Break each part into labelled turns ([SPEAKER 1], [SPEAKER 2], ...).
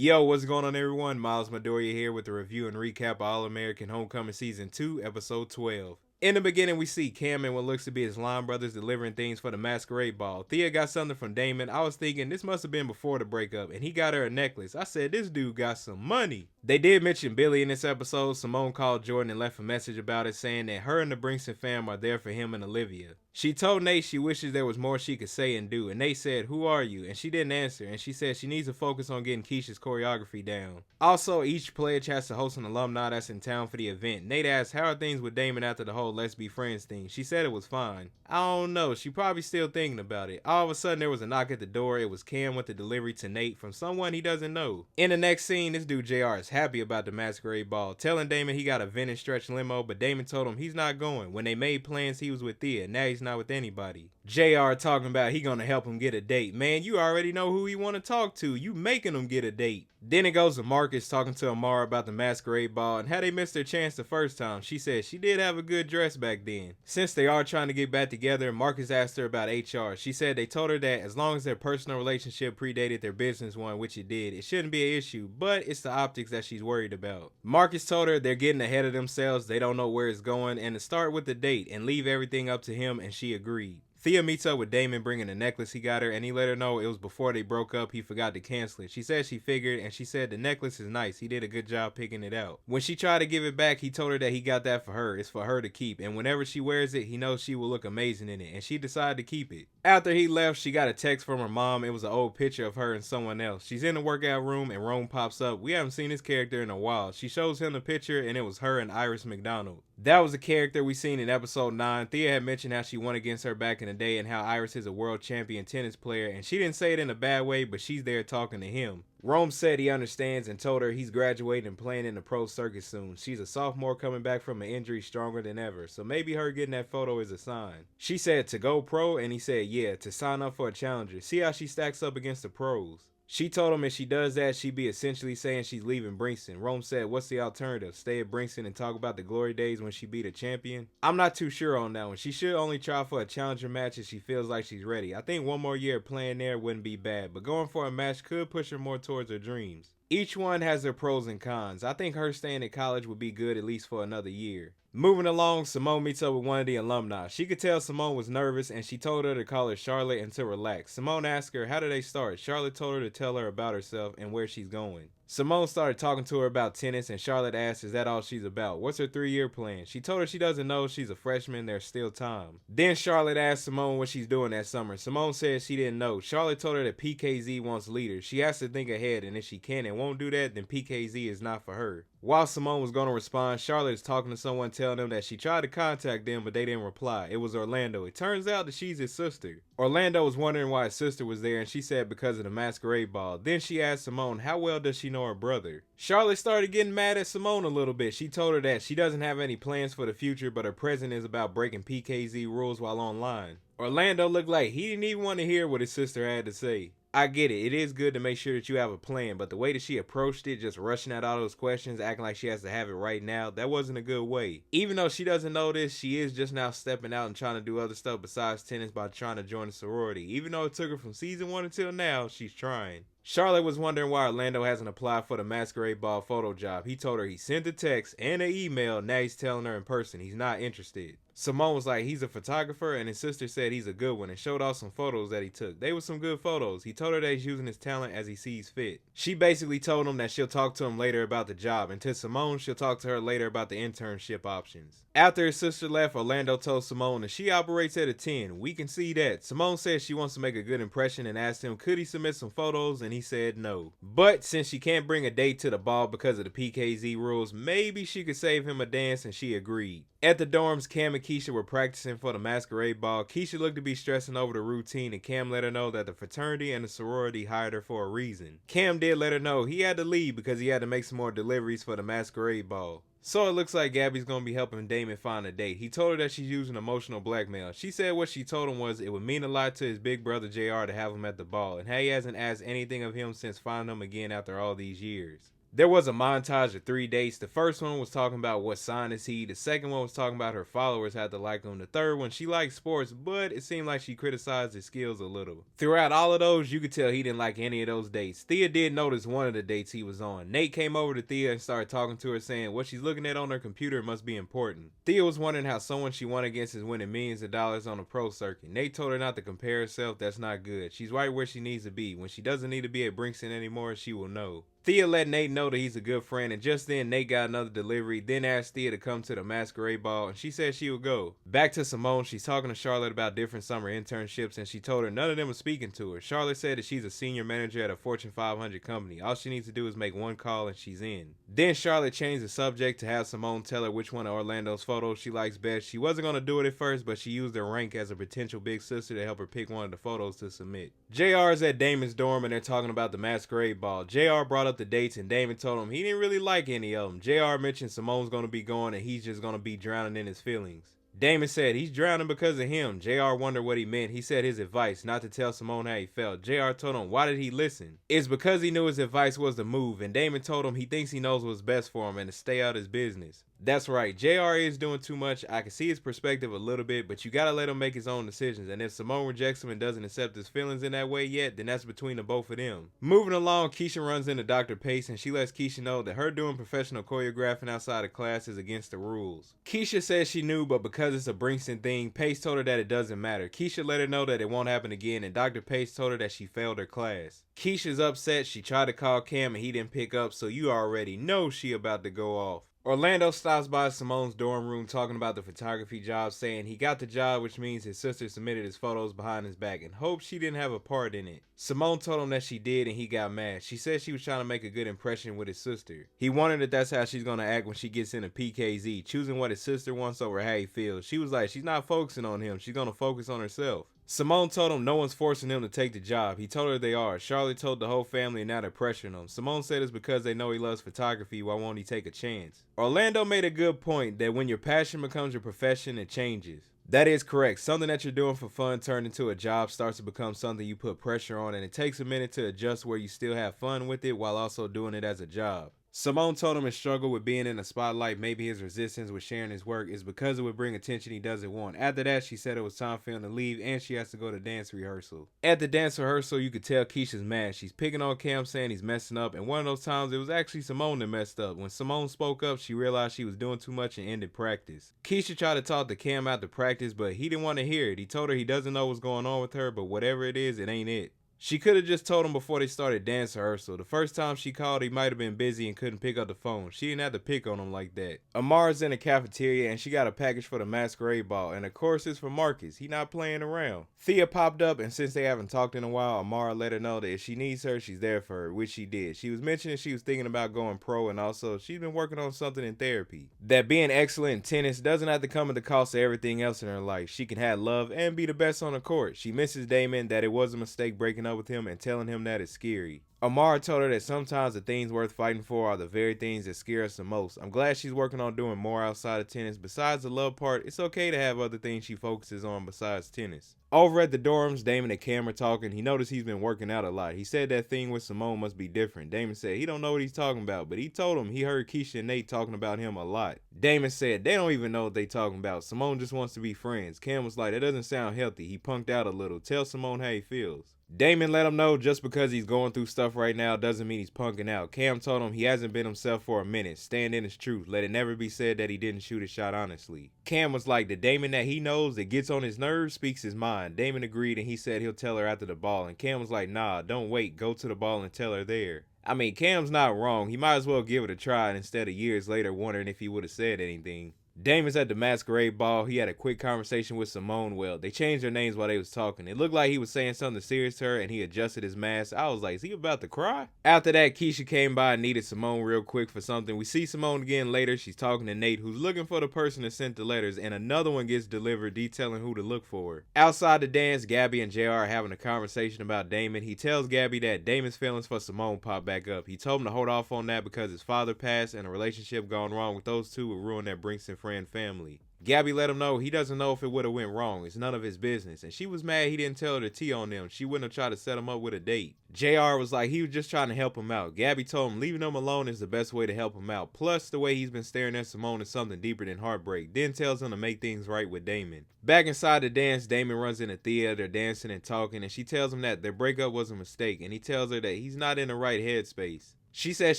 [SPEAKER 1] Yo, what's going on everyone? Miles Midoriya here with a review and recap of All-American Homecoming Season 2, Episode 12. In the beginning, we see Cam and what looks to be his line brothers delivering things for the Masquerade Ball. Thea got something from Damon. I was thinking this must have been before the breakup, and he got her a necklace. I said, this dude got some money. They did mention Billy in this episode. Simone called Jordan and left a message about it saying that her and the Brinkson fam are there for him and Olivia. She told Nate she wishes there was more she could say and do, and Nate said, who are you? And she didn't answer, and she said she needs to focus on getting Keisha's choreography down. Also, each pledge has to host an alumni that's in town for the event. Nate asked, how are things with Damon after the whole let's be friends thing? She said it was fine. I don't know, she probably still thinking about it. All of a sudden there was a knock at the door. It was Cam with the delivery to Nate from someone he doesn't know. In the next scene, this dude JR is happy about the Masquerade Ball, telling Damon he got a vintage stretch limo, but Damon told him he's not going. When they made plans, he was with Thea. Now he's not with anybody. JR talking about he gonna help him get a date. Man, you already know who he want to talk to. You making him get a date. Then it goes to Marcus talking to Amara about the Masquerade Ball and how they missed their chance the first time. She said she did have a good dress back then. Since they are trying to get back together, Marcus asked her about HR. She said they told her that as long as their personal relationship predated their business one, which it did, it shouldn't be an issue, but it's the optics that she's worried about. Marcus told her they're getting ahead of themselves, they don't know where it's going, and to start with the date and leave everything up to him, and she agreed. Thea meets up with Damon bringing a necklace he got her, and he let her know it was before they broke up. He forgot to cancel it. She said she figured, and she said the necklace is nice. He did a good job picking it out. When she tried to give it back, he told her that he got that for her. It's for her to keep, and whenever she wears it, he knows she will look amazing in it, and she decided to keep it. After he left, she got a text from her mom. It was an old picture of her and someone else. She's in the workout room, and Rome pops up. We haven't seen this character in a while. She shows him the picture, and it was her and Iris McDonald. That was a character we seen in episode 9. Thea had mentioned how she won against her back in the day and how Iris is a world champion tennis player, and she didn't say it in a bad way, but she's there talking to him. Rome said he understands and told her he's graduating and playing in the pro circuit soon. She's a sophomore coming back from an injury stronger than ever, so maybe her getting that photo is a sign. She said to go pro, and he said yeah, to sign up for a challenger. See how she stacks up against the pros. She told him if she does that, she'd be essentially saying she's leaving Brinkson. Rome said, what's the alternative? Stay at Brinkson and talk about the glory days when she beat a champion? I'm not too sure on that one. She should only try for a challenger match if she feels like she's ready. I think one more year playing there wouldn't be bad, but going for a match could push her more towards her dreams. Each one has their pros and cons. I think her staying at college would be good at least for another year. Moving along, Simone meets up with one of the alumni. She could tell Simone was nervous, and she told her to call her Charlotte and to relax. Simone asked her, how did they start? Charlotte told her to tell her about herself and where she's going. Simone started talking to her about tennis, and Charlotte asked, is that all she's about? What's her 3-year plan? She told her she doesn't know, she's a freshman, there's still time. Then Charlotte asked Simone what she's doing that summer. Simone said she didn't know. Charlotte told her that PKZ wants leaders. She has to think ahead, and if she can and won't do that, then PKZ is not for her. While Simone was going to respond, Charlotte is talking to someone telling them that she tried to contact them, but they didn't reply. It was Orlando. It turns out that she's his sister. Orlando was wondering why his sister was there, and she said because of the Masquerade Ball. Then she asked Simone, how well does she know her brother? Charlotte started getting mad at Simone a little bit. She told her that she doesn't have any plans for the future, but her present is about breaking PKZ rules while online. Orlando looked like he didn't even want to hear what his sister had to say. I get it. It is good to make sure that you have a plan, but the way that she approached it, just rushing out all those questions, acting like she has to have it right now, that wasn't a good way. Even though she doesn't know this, she is just now stepping out and trying to do other stuff besides tennis by trying to join a sorority. Even though it took her from season 1 until now, she's trying. Charlotte was wondering why Orlando hasn't applied for the Masquerade Ball photo job. He told her he sent a text and an email, now he's telling her in person he's not interested. Simone was like, he's a photographer, and his sister said he's a good one and showed off some photos that he took. They were some good photos. He told her that he's using his talent as he sees fit. She basically told him that she'll talk to him later about the job, and to Simone, she'll talk to her later about the internship options. After his sister left, Orlando told Simone that she operates at a 10. We can see that. Simone said she wants to make a good impression and asked him could he submit some photos, and he said no. But since she can't bring a date to the ball because of the PKZ rules, maybe she could save him a dance, and she agreed. At the dorms, Cam and Keisha were practicing for the Masquerade Ball. Keisha looked to be stressing over the routine, and Cam let her know that the fraternity and the sorority hired her for a reason. Cam did let her know he had to leave because he had to make some more deliveries for the Masquerade Ball. So it looks like Gabby's gonna be helping Damon find a date. He told her that she's using emotional blackmail. She said what she told him was it would mean a lot to his big brother JR to have him at the ball, and how he hasn't asked anything of him since finding him again after all these years. There was a montage of 3 dates. The first one was talking about what sign is he. The second one was talking about her followers had to like him. The third one, she liked sports, but it seemed like she criticized his skills a little. Throughout all of those, you could tell he didn't like any of those dates. Thea did notice one of the dates he was on. Nate came over to Thea and started talking to her, saying what she's looking at on her computer must be important. Thea was wondering how someone she won against is winning millions of dollars on a pro circuit. Nate told her not to compare herself. That's not good. She's right where she needs to be. When she doesn't need to be at Brinkston anymore, she will know. Thea let Nate know that he's a good friend, and just then Nate got another delivery, then asked Thea to come to the Masquerade ball, and she said she would go. Back to Simone, she's talking to Charlotte about different summer internships, and she told her none of them were speaking to her. Charlotte said that she's a senior manager at a Fortune 500 company. All she needs to do is make one call and she's in. Then Charlotte changed the subject to have Simone tell her which one of Orlando's photos she likes best. She wasn't going to do it at first, but she used her rank as a potential big sister to help her pick one of the photos to submit. JR is at Damon's dorm and they're talking about the Masquerade ball. JR brought up the dates and Damon told him he didn't really like any of them. JR mentioned Simone's going to be going and he's just going to be drowning in his feelings. Damon said he's drowning because of him. JR wondered what he meant. He said his advice, not to tell Simone how he felt. JR told him why did he listen? It's because he knew his advice was the move, and Damon told him he thinks he knows what's best for him and to stay out of his business. That's right, JR is doing too much. I can see his perspective a little bit, but you gotta let him make his own decisions, and if Simone rejects him and doesn't accept his feelings in that way yet, then that's between the both of them. Moving along, Keisha runs into Dr. Pace and she lets Keisha know that her doing professional choreographing outside of class is against the rules. Keisha says she knew, but because it's a Brinkston thing, Pace told her that it doesn't matter. Keisha let her know that it won't happen again, and Dr. Pace told her that she failed her class. Keisha's upset. She tried to call Cam and he didn't pick up, so you already know she about to go off. Orlando stops by Simone's dorm room talking about the photography job, saying he got the job, which means his sister submitted his photos behind his back and hoped she didn't have a part in it. Simone told him that she did and he got mad. She said she was trying to make a good impression with his sister. He wondered if that's how she's going to act when she gets into PKZ, choosing what his sister wants over how he feels. She was like, she's not focusing on him, she's going to focus on herself. Simone told him no one's forcing him to take the job. He told her they are. Charlotte told the whole family and now they're pressuring him. Simone said it's because they know he loves photography, why won't he take a chance? Orlando made a good point that when your passion becomes your profession, it changes. That is correct. Something that you're doing for fun turned into a job starts to become something you put pressure on, and it takes a minute to adjust where you still have fun with it while also doing it as a job. Simone told him his struggle with being in the spotlight, maybe his resistance with sharing his work, is because it would bring attention he doesn't want. After that, she said it was time for him to leave and she has to go to dance rehearsal. At the dance rehearsal, you could tell Keisha's mad. She's picking on Cam, saying he's messing up, and one of those times it was actually Simone that messed up. When Simone spoke up, she realized she was doing too much and ended practice. Keisha tried to talk to Cam after practice, but he didn't want to hear it. He told her he doesn't know what's going on with her, but whatever it is, it ain't it. She could have just told him before they started dance rehearsal. The first time she called, he might have been busy and couldn't pick up the phone. She didn't have to pick on him like that. Amara's in the cafeteria and she got a package for the Masquerade ball. And of course it's for Marcus. He not playing around. Thea popped up and since they haven't talked in a while, Amara let her know that if she needs her, she's there for her, which she did. She was mentioning she was thinking about going pro and also she's been working on something in therapy. That being excellent in tennis doesn't have to come at the cost of everything else in her life. She can have love and be the best on the court. She misses Damon, that it was a mistake breaking up with him and telling him that is scary. Amara told her that sometimes the things worth fighting for are the very things that scare us the most. I'm glad she's working on doing more outside of tennis. Besides the love part, it's okay to have other things she focuses on besides tennis. Over at the dorms, Damon and Cam are talking. He noticed he's been working out a lot. He said that thing with Simone must be different. Damon said he don't know what he's talking about, but he told him he heard Keisha and Nate talking about him a lot. Damon said they don't even know what they talking about. Simone just wants to be friends. Cam was like, that doesn't sound healthy. He punked out a little. Tell Simone how he feels. Damon let him know just because he's going through stuff right now doesn't mean he's punking out. Cam told him he hasn't been himself for a minute. Stand in his truth. Let it never be said that he didn't shoot his shot honestly. Cam was like, the Damon that he knows that gets on his nerves speaks his mind. Damon agreed and he said he'll tell her after the ball. And Cam was like, nah, don't wait. Go to the ball and tell her there. I mean, Cam's not wrong. He might as well give it a try instead of years later wondering if he would have said anything. Damon's at the Masquerade ball. He had a quick conversation with Simone. Well, they changed their names while they was talking. It looked like he was saying something serious to her and he adjusted his mask. I was like, is he about to cry? After that, Keisha came by and needed Simone real quick for something. We see Simone again later. She's talking to Nate, who's looking for the person that sent the letters, and another one gets delivered detailing who to look for. Outside the dance, Gabby and JR are having a conversation about Damon. He tells Gabby that Damon's feelings for Simone pop back up. He told him to hold off on that because his father passed and a relationship gone wrong with those two would ruin their Brinkston friend family. Gabby let him know he doesn't know if it would have went wrong. It's none of his business. And she was mad he didn't tell her the tea on them. She wouldn't have tried to set him up with a date. JR was like he was just trying to help him out. Gabby told him leaving him alone is the best way to help him out. Plus, the way he's been staring at Simone is something deeper than heartbreak. Then tells him to make things right with Damon. Back inside the dance, Damon runs into Thea. They're dancing and talking, and she tells him that their breakup was a mistake, and he tells her that he's not in the right headspace. She says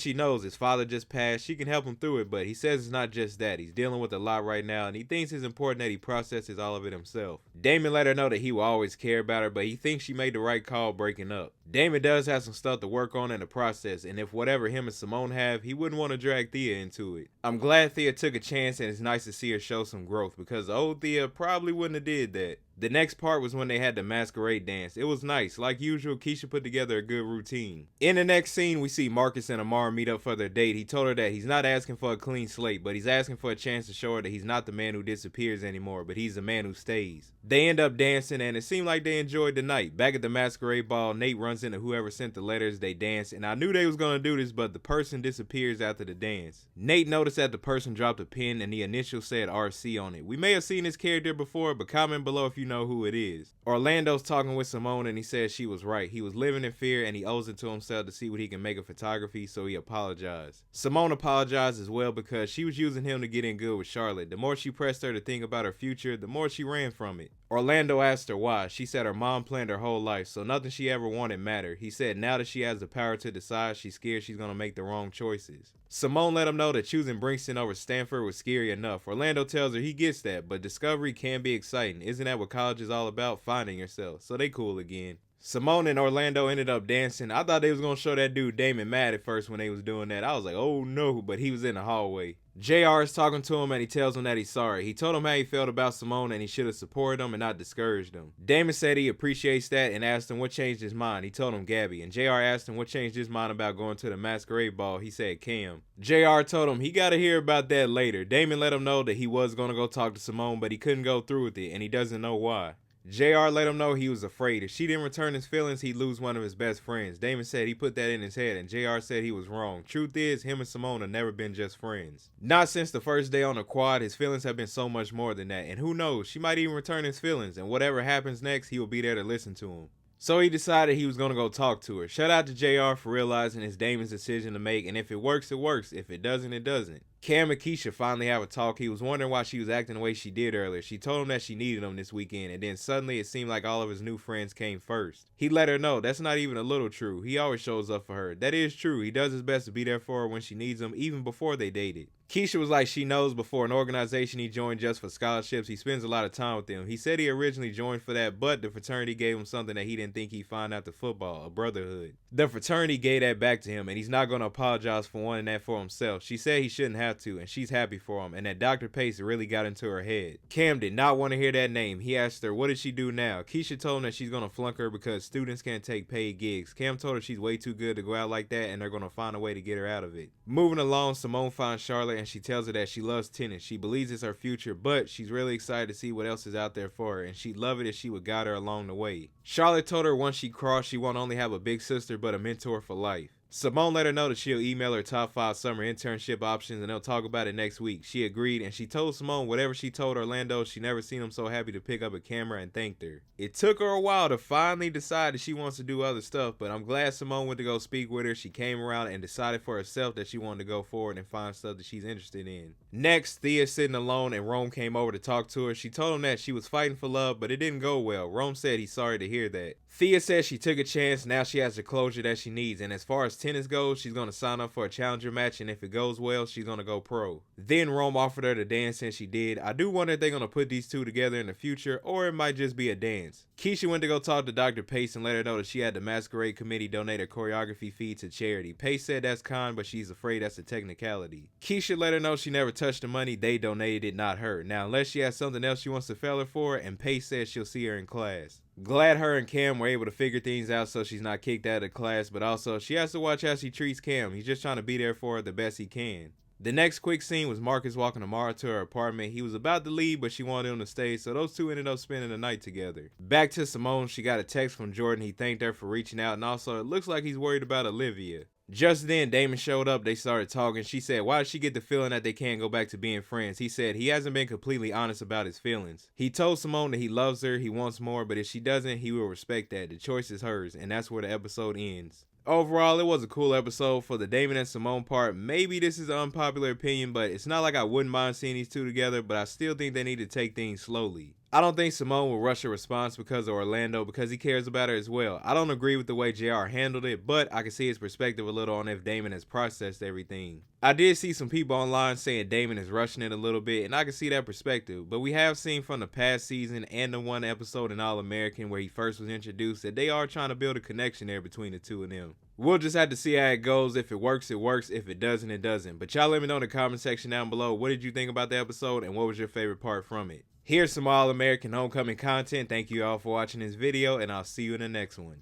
[SPEAKER 1] she knows his father just passed. She can help him through it, but he says it's not just that. He's dealing with a lot right now, and he thinks it's important that he processes all of it himself. Damon let her know that he will always care about her, but he thinks she made the right call breaking up. Damon does have some stuff to work on in the process, and if whatever him and Simone have, he wouldn't want to drag Thea into it. I'm glad Thea took a chance, and it's nice to see her show some growth, because the old Thea probably wouldn't have did that. The next part was when they had the masquerade dance. It was nice. Like usual, Keisha put together a good routine. In the next scene, we see Marcus and Amara meet up for their date. He told her that he's not asking for a clean slate, but he's asking for a chance to show her that he's not the man who disappears anymore, but he's the man who stays. They end up dancing, and it seemed like they enjoyed the night. Back at the masquerade ball, Nate runs into whoever sent the letters. They dance, and I knew they was going to do this, but the person disappears after the dance. Nate noticed that the person dropped a pin, and the initial said RC on it. We may have seen this character before, but comment below if you know who it is. Orlando's talking with Simone, and he says she was right. He was living in fear, and he owes it to himself to see what he can make of photography, so he apologized. Simone apologized as well because she was using him to get in good with Charlotte. The more she pressed her to think about her future, the more she ran from it. Orlando asked her why. She said her mom planned her whole life, so nothing she ever wanted mattered. He said now that she has the power to decide, she's scared she's gonna make the wrong choices. Simone let him know that choosing Brinkston over Stanford was scary enough. Orlando tells her he gets that, but discovery can be exciting. Isn't that what college is all about? Finding yourself. So they cool again. Simone and Orlando ended up dancing. I thought they was gonna show that dude Damon mad at first when they was doing that. I was like, oh no, but he was in the hallway. JR is talking to him and he tells him that he's sorry. He told him how he felt about Simone and he should have supported him and not discouraged him. Damon said he appreciates that and asked him what changed his mind. He told him Gabby, and JR asked him what changed his mind about going to the masquerade ball. He said Cam. JR told him he gotta hear about that later. Damon let him know that he was gonna go talk to Simone, but he couldn't go through with it and he doesn't know why. JR let him know he was afraid if she didn't return his feelings, he'd lose one of his best friends. Damon said he put that in his head, and JR said he was wrong. Truth is, him and Simone have never been just friends. Not since the first day on the quad, his feelings have been so much more than that. And who knows, she might even return his feelings, and whatever happens next, he will be there to listen to him. So he decided he was going to go talk to her. Shout out to JR for realizing it's Damon's decision to make, and if it works, it works. If it doesn't, it doesn't. Cam and Keisha finally have a talk. He was wondering why she was acting the way she did earlier. She told him that she needed him this weekend, and then suddenly it seemed like all of his new friends came first. He let her know that's not even a little true. He always shows up for her. That is true. He does his best to be there for her when she needs him, even before they dated. Keisha was like she knows before an organization he joined just for scholarships. He spends a lot of time with them. He said he originally joined for that, but the fraternity gave him something that he didn't think he'd find after football, a brotherhood. The fraternity gave that back to him, and he's not going to apologize for wanting that for himself. She said he shouldn't have to, and she's happy for him, and that Dr. Pace really got into her head. Cam did not want to hear that name. He asked her, what did she do now? Keisha told him that she's going to flunk her because students can't take paid gigs. Cam told her she's way too good to go out like that, and they're going to find a way to get her out of it. Moving along, Simone finds Charlotte, and she tells her that she loves tennis. She believes it's her future, but she's really excited to see what else is out there for her, and she'd love it if she would guide her along the way. Charlotte told her once she crossed, she won't only have a big sister, but a mentor for life. Simone let her know that she'll email her top 5 summer internship options and they'll talk about it next week. She agreed, and she told Simone whatever she told Orlando, she never seen him so happy to pick up a camera and thanked her. It took her a while to finally decide that she wants to do other stuff, but I'm glad Simone went to go speak with her. She came around and decided for herself that she wanted to go forward and find stuff that she's interested in. Next, Thea's sitting alone and Rome came over to talk to her. She told him that she was fighting for love, but it didn't go well. Rome said he's sorry to hear that. Thea says she took a chance, now she has the closure that she needs, and as far as tennis goes, she's going to sign up for a challenger match, and if it goes well, she's going to go pro. Then Rome offered her to dance, and she did. I do wonder if they're going to put these two together in the future, or it might just be a dance. Keisha went to go talk to Dr. Pace and let her know that she had the Masquerade committee donate a choreography fee to charity. Pace said that's kind, but she's afraid that's a technicality. Keisha let her know she never touched the money, they donated it, not her. Now, unless she has something else she wants to fail her for, and Pace says she'll see her in class. Glad her and Cam were able to figure things out so she's not kicked out of class, but also she has to watch how she treats Cam. He's just trying to be there for her the best he can. The next quick scene was Marcus walking Amara to her apartment. He was about to leave, but she wanted him to stay, so those two ended up spending the night together. Back to Simone, she got a text from Jordan. He thanked her for reaching out, and also it looks like he's worried about Olivia. Just then, Damon showed up, they started talking. She said, why did she get the feeling that they can't go back to being friends? He said he hasn't been completely honest about his feelings. He told Simone that he loves her, he wants more, but if she doesn't, he will respect that. The choice is hers, and that's where the episode ends. Overall, it was a cool episode. For the Damon and Simone part, maybe this is an unpopular opinion, but it's not like I wouldn't mind seeing these two together, but I still think they need to take things slowly. I don't think Simone will rush a response because of Orlando, because he cares about her as well. I don't agree with the way JR handled it, but I can see his perspective a little on if Damon has processed everything. I did see some people online saying Damon is rushing it a little bit, and I can see that perspective, but we have seen from the past season and the one episode in All American where he first was introduced that they are trying to build a connection there between the two of them. We'll just have to see how it goes. If it works, it works. If it doesn't, it doesn't. But y'all let me know in the comment section down below, what did you think about the episode and what was your favorite part from it? Here's some All American Homecoming content. Thank you all for watching this video, and I'll see you in the next one.